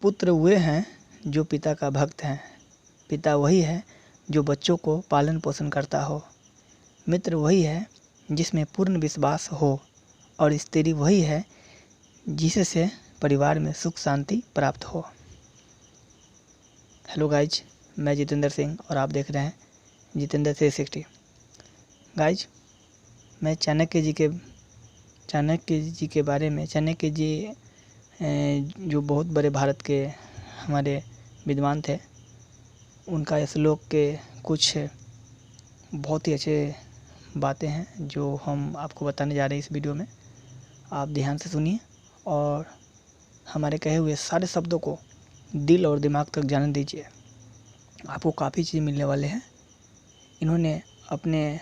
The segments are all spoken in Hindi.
पुत्र वे हैं जो पिता का भक्त हैं, पिता वही है जो बच्चों को पालन पोषण करता हो, मित्र वही है जिसमें पूर्ण विश्वास हो, और स्त्री वही है जिससे परिवार में सुख शांति प्राप्त हो। हेलो गाइज, मैं जितेंद्र सिंह और आप देख रहे हैं जितेंद्र 360। गाइज, मैं चाणक्य जी के बारे में, चाणक्य जी जो बहुत बड़े भारत के हमारे विद्वान थे, उनका श्लोक के कुछ बहुत ही अच्छे बातें हैं जो हम आपको बताने जा रहे हैं इस वीडियो में। आप ध्यान से सुनिए और हमारे कहे हुए सारे शब्दों को दिल और दिमाग तक जाने दीजिए। आपको काफ़ी चीज़ मिलने वाले हैं। इन्होंने अपने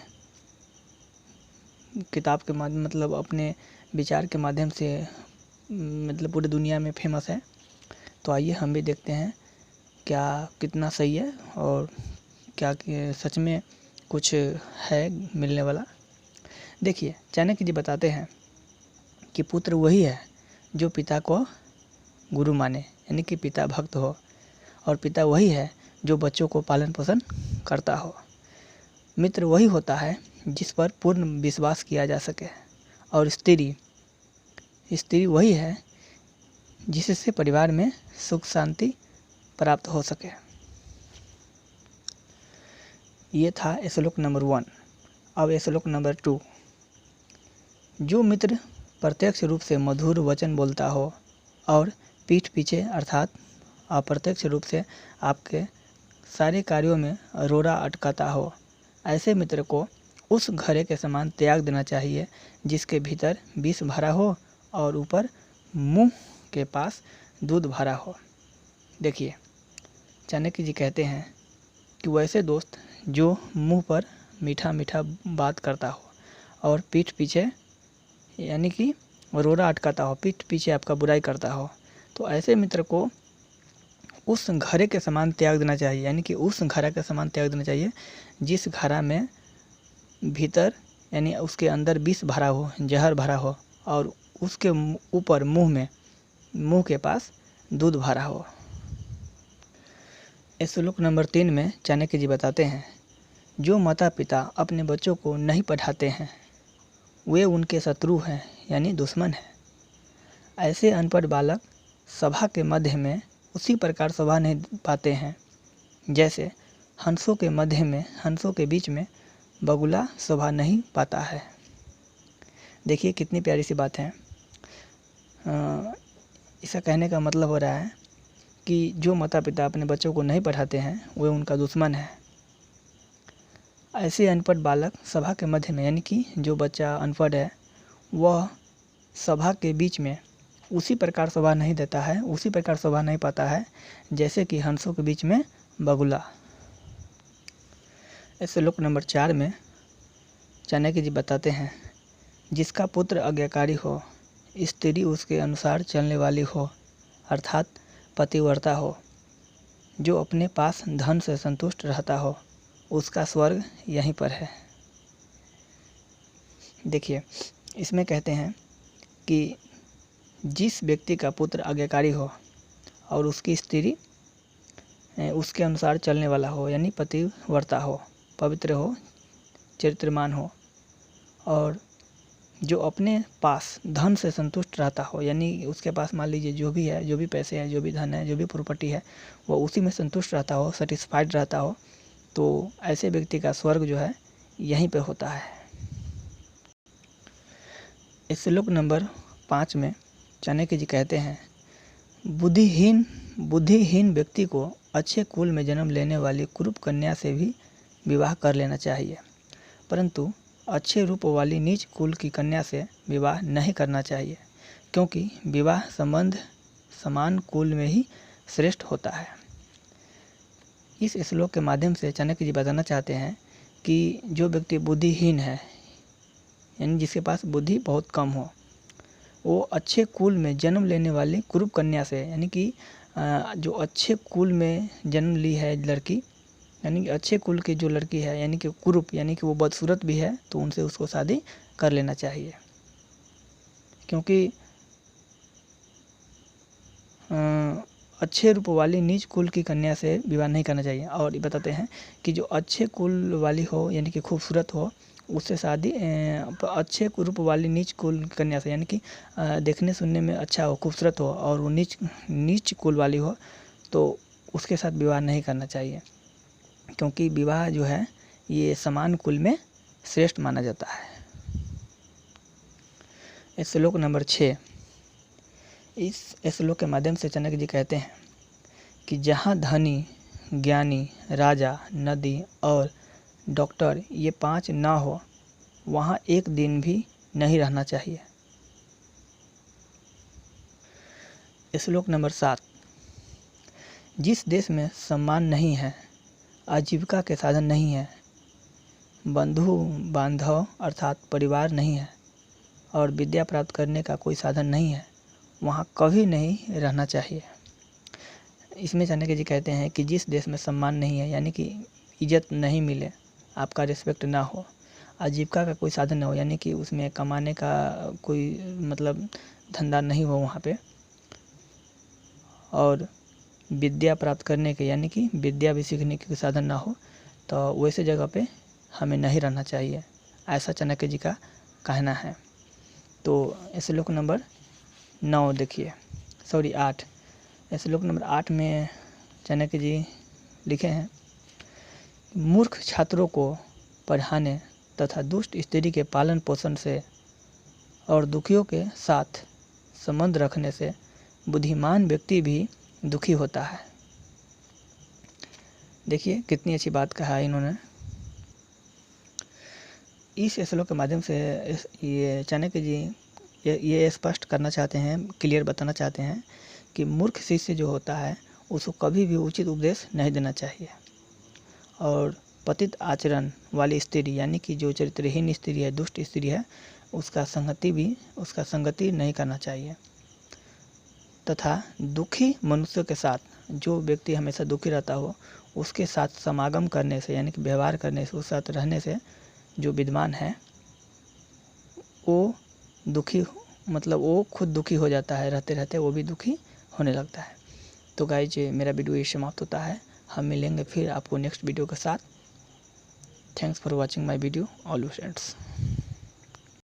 किताब के माध्यम, मतलब अपने विचार के माध्यम से पूरी दुनिया में फेमस है। तो आइए हम भी देखते हैं क्या कितना सही है और क्या सच में कुछ है मिलने वाला। देखिए, चाणक्य जी बताते हैं कि पुत्र वही है जो पिता को गुरु माने, यानी कि पिता भक्त हो, और पिता वही है जो बच्चों को पालन पोषण करता हो। मित्र वही होता है जिस पर पूर्ण विश्वास किया जा सके, और स्त्री वही है जिससे परिवार में सुख शांति प्राप्त हो सके। ये था श्लोक नंबर 1। अब श्लोक नंबर 2। जो मित्र प्रत्यक्ष रूप से मधुर वचन बोलता हो और पीठ पीछे अर्थात अप्रत्यक्ष रूप से आपके सारे कार्यों में रोड़ा अटकाता हो, ऐसे मित्र को उस घड़े के समान त्याग देना चाहिए जिसके भीतर विष भरा हो और ऊपर मुंह के पास दूध भरा हो। देखिए, चाणक्य जी कहते हैं कि वैसे दोस्त जो मुंह पर मीठा मीठा बात करता हो और पीठ पीछे, यानी कि रोड़ा अटकाता हो, पीठ पीछे आपका बुराई करता हो, तो ऐसे मित्र को उस घड़े के समान त्याग देना चाहिए, यानी कि उस घड़ा के समान त्याग देना चाहिए जिस घड़ा में भीतर, यानी उसके अंदर विष भरा हो, जहर भरा हो, और उसके ऊपर मुंह के पास दूध भरा हो। श्लोक नंबर 3 में चाणक्य जी बताते हैं, जो माता पिता अपने बच्चों को नहीं पढ़ाते हैं वे उनके शत्रु हैं, यानी दुश्मन हैं। ऐसे अनपढ़ बालक सभा के मध्य में उसी प्रकार शोभा नहीं पाते हैं जैसे हंसों के बीच में बगुला शोभा नहीं पाता है। देखिए कितनी प्यारी सी बात है। इसका कहने का मतलब हो रहा है कि जो माता पिता अपने बच्चों को नहीं पढ़ाते हैं वे उनका दुश्मन है। ऐसे अनपढ़ बालक सभा के मध्य में, यानी कि जो बच्चा अनपढ़ है वह सभा के बीच में उसी प्रकार शोभा नहीं देता है, उसी प्रकार शोभा नहीं पाता है जैसे कि हंसों के बीच में बगुला। श्लोक नंबर 4 में चाणक्य जी बताते हैं, जिसका पुत्र आज्ञाकारी हो, स्त्री उसके अनुसार चलने वाली हो, अर्थात पतिव्रता हो, जो अपने पास धन से संतुष्ट रहता हो, उसका स्वर्ग यहीं पर है। देखिए, इसमें कहते हैं कि जिस व्यक्ति का पुत्र आज्ञाकारी हो और उसकी स्त्री उसके अनुसार चलने वाला हो, यानी पतिव्रता हो, पवित्र हो, चरित्रमान हो, और जो अपने पास धन से संतुष्ट रहता हो, यानी उसके पास मान लीजिए जो भी है, जो भी पैसे हैं, जो भी धन है, जो भी प्रॉपर्टी है, वो उसी में संतुष्ट रहता हो, सेटिस्फाइड रहता हो, तो ऐसे व्यक्ति का स्वर्ग जो है यहीं पे होता है। श्लोक नंबर 5 में चाणक्य जी कहते हैं, बुद्धिहीन व्यक्ति को अच्छे कुल में जन्म लेने वाली कुरूप कन्या से भी विवाह कर लेना चाहिए, परंतु अच्छे रूप वाली नीच कुल की कन्या से विवाह नहीं करना चाहिए, क्योंकि विवाह संबंध समान कुल में ही श्रेष्ठ होता है। इस श्लोक के माध्यम से चाणक्य जी बताना चाहते हैं कि जो व्यक्ति बुद्धिहीन है, यानी जिसके पास बुद्धि बहुत कम हो, वो अच्छे कुल में जन्म लेने वाली कुरूप कन्या से, यानी कि जो अच्छे कुल में जन्म ली है लड़की, यानी कि अच्छे कुल की जो लड़की है, यानी कि कुरूप, यानी कि वो बदसूरत भी है, तो उनसे उसको शादी कर लेना चाहिए, क्योंकि अच्छे रूप वाली नीच कुल की कन्या से विवाह नहीं करना चाहिए। और ये बताते हैं कि जो अच्छे कुल वाली हो यानी कि खूबसूरत हो उससे शादी अच्छे रूप वाली नीच कुल की कन्या से यानी कि देखने सुनने में अच्छा हो, खूबसूरत हो और वो नीच कुल वाली हो तो उसके साथ विवाह नहीं करना चाहिए, क्योंकि विवाह जो है ये समान कुल में श्रेष्ठ माना जाता है। श्लोक नंबर 6। इस श्लोक के माध्यम से चाणक्य जी कहते हैं कि जहाँ धनी, ज्ञानी, राजा, नदी और डॉक्टर ये 5 ना हो वहाँ एक दिन भी नहीं रहना चाहिए। श्लोक नंबर 7। जिस देश में सम्मान नहीं है, आजीविका के साधन नहीं है, बंधु बांधव अर्थात परिवार नहीं है और विद्या प्राप्त करने का कोई साधन नहीं है, वहाँ कभी नहीं रहना चाहिए। इसमें चाणक्य जी कहते हैं कि जिस देश में सम्मान नहीं है यानी कि इज्जत नहीं मिले, आपका रिस्पेक्ट ना हो, आजीविका का कोई साधन ना हो यानी कि उसमें कमाने का कोई मतलब धंधा नहीं हो वहाँ पे, और विद्या प्राप्त करने के यानी कि विद्या भी सीखने के साधन ना हो, तो वैसे जगह पे हमें नहीं रहना चाहिए, ऐसा चाणक्य जी का कहना है। तो श्लोक नंबर 9 देखिए, 8। श्लोक नंबर 8 में चाणक्य जी लिखे हैं, मूर्ख छात्रों को पढ़ाने तथा दुष्ट स्त्री के पालन पोषण से और दुखियों के साथ संबंध रखने से बुद्धिमान व्यक्ति भी दुखी होता है। देखिए कितनी अच्छी बात कहा है इन्होंने। इस श्लोक के माध्यम से ये चाणक्य जी ये स्पष्ट करना चाहते हैं, क्लियर बताना चाहते हैं कि मूर्ख शिष्य जो होता है उसको कभी भी उचित उपदेश नहीं देना चाहिए, और पतित आचरण वाली स्त्री यानी कि जो चरित्रहीन स्त्री है, दुष्ट स्त्री है, उसका संगति नहीं करना चाहिए, तथा दुखी मनुष्य के साथ, जो व्यक्ति हमेशा दुखी रहता हो उसके साथ समागम करने से यानी कि व्यवहार करने से, उसके साथ रहने से जो विद्वान है वो दुखी मतलब वो खुद दुखी हो जाता है, रहते रहते वो भी दुखी होने लगता है। तो गाइज मेरा वीडियो ये समाप्त होता है, हम मिलेंगे फिर आपको नेक्स्ट वीडियो के साथ। Thanks for watching my video all friends.